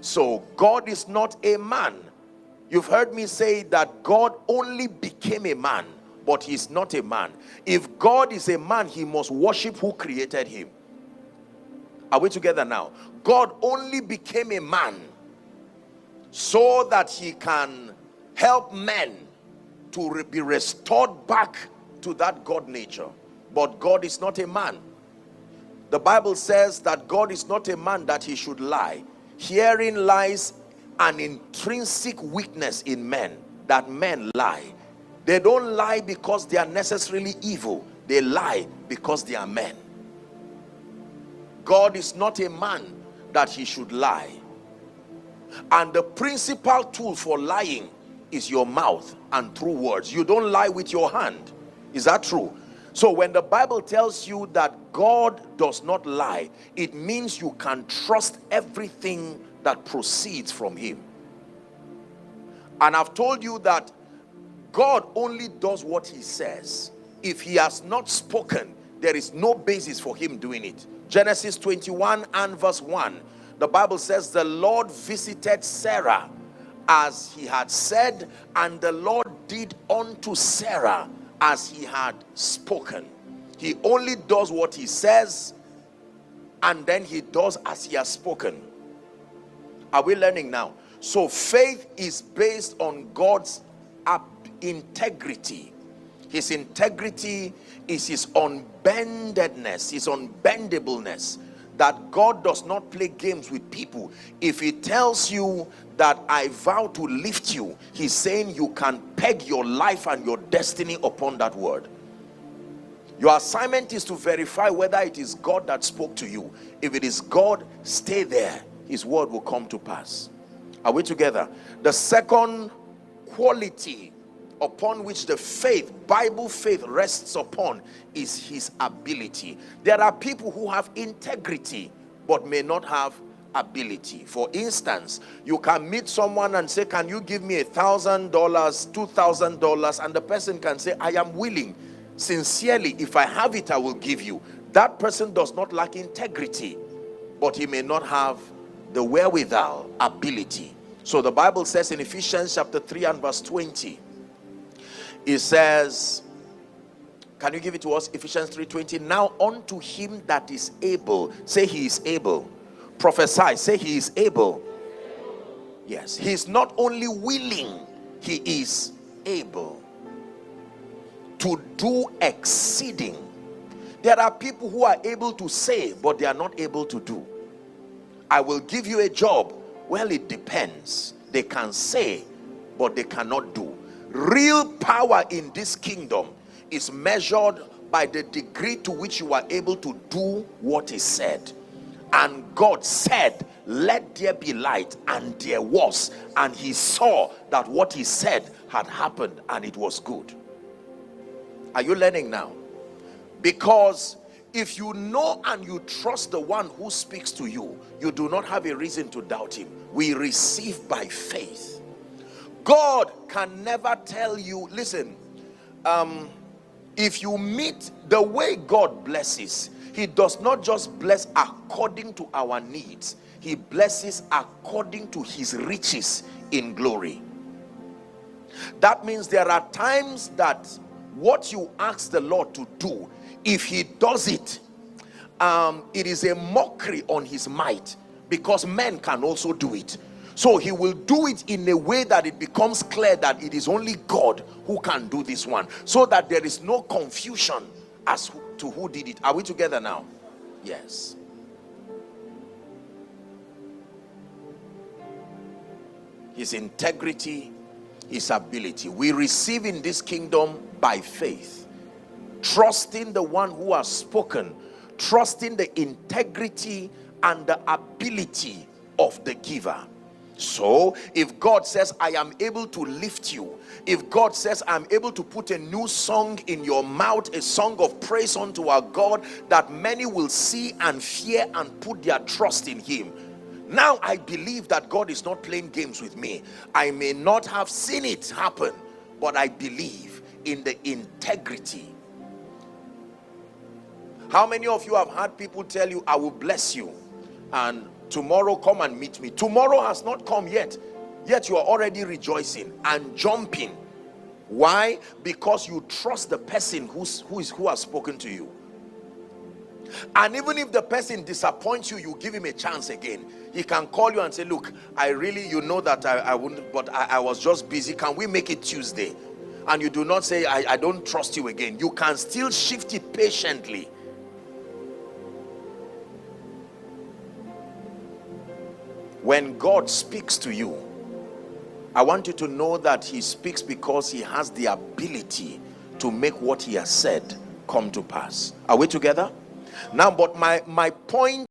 So God is not a man. You've heard me say that God only became a man, but he's not a man. If God is a man, he must worship who created him. Are we together now? God only became a man so that he can help men to be restored back to that God nature. But God is not a man. The Bible says that God is not a man that he should lie. Herein lies an intrinsic weakness in men, that men lie. They don't lie because they are necessarily evil. They lie because they are men. God is not a man that he should lie. And the principal tool for lying is your mouth and through words. You don't lie with your hand. Is that true? So when the Bible tells you that God does not lie, it means you can trust everything that proceeds from him. And I've told you that God only does what he says. If he has not spoken, there is no basis for him doing it. Genesis 21 and verse 1, the Bible says the Lord visited Sarah as he had said, and the Lord did unto Sarah as he had spoken. He only does what he says, and then he does as he has spoken. Are we learning now? So faith is based on God's integrity. His integrity is his unbendedness, his unbendableness, that God does not play games with people. If he tells you that I vow to lift you, he's saying you can peg your life and your destiny upon that word. Your assignment is to verify whether it is God that spoke to you. If it is God, stay there. His word will come to pass. Are we together? The second quality upon which the faith, Bible faith, rests upon is his ability. There are people who have integrity but may not have ability. For instance, you can meet someone and say, can you give me $1,000, $2,000? And the person can say, I am willing. Sincerely, if I have it, I will give you. That person does not lack integrity, but he may not have the wherewithal, ability. So the Bible says in Ephesians chapter 3 and verse 20, it says, can you give it to us? Ephesians 3:20. Now unto him that is able, say he is able. Prophesy, say he is able. Yes, he is not only willing, he is able to do exceeding. There are people who are able to say, but they are not able to do. I will give you a job. Well, it depends. They can say, but they cannot do. Real power in this kingdom is measured by the degree to which you are able to do what is said. And God said, let there be light, and there was. And he saw that what he said had happened, and it was good. Are you learning now? Because if you know and you trust the one who speaks to you, you do not have a reason to doubt him. We receive by faith. God can never tell you, listen, if you meet the way God blesses, he does not just bless according to our needs. He blesses according to his riches in glory. That means there are times that what you ask the Lord to do, if he does it, it is a mockery on his might, because men can also do it. So he will do it in a way that it becomes clear that it is only God who can do this one, so that there is no confusion as to who did it. Are we together now? Yes. His integrity, his ability. We receive in this kingdom by faith, trusting the one who has spoken, trusting the integrity and the ability of the giver. So if God says I am able to lift you, if God says I'm able to put a new song in your mouth, a song of praise unto our God, that many will see and fear and put their trust in him, now I believe that God is not playing games with me. I may not have seen it happen, but I believe in the integrity. How many of you have had people tell you, I will bless you, and tomorrow come and meet me. Tomorrow has not come yet you are already rejoicing and jumping. Why? Because you trust the person who has spoken to you. And even if the person disappoints you, you give him a chance again. He can call you and say, look, I really, you know that I wouldn't, but I was just busy. Can we make it Tuesday? And you do not say, I don't trust you again. You can still shift it patiently. When God speaks to you, I want you to know that he speaks because he has the ability to make what he has said come to pass. Are we together? Now, but my point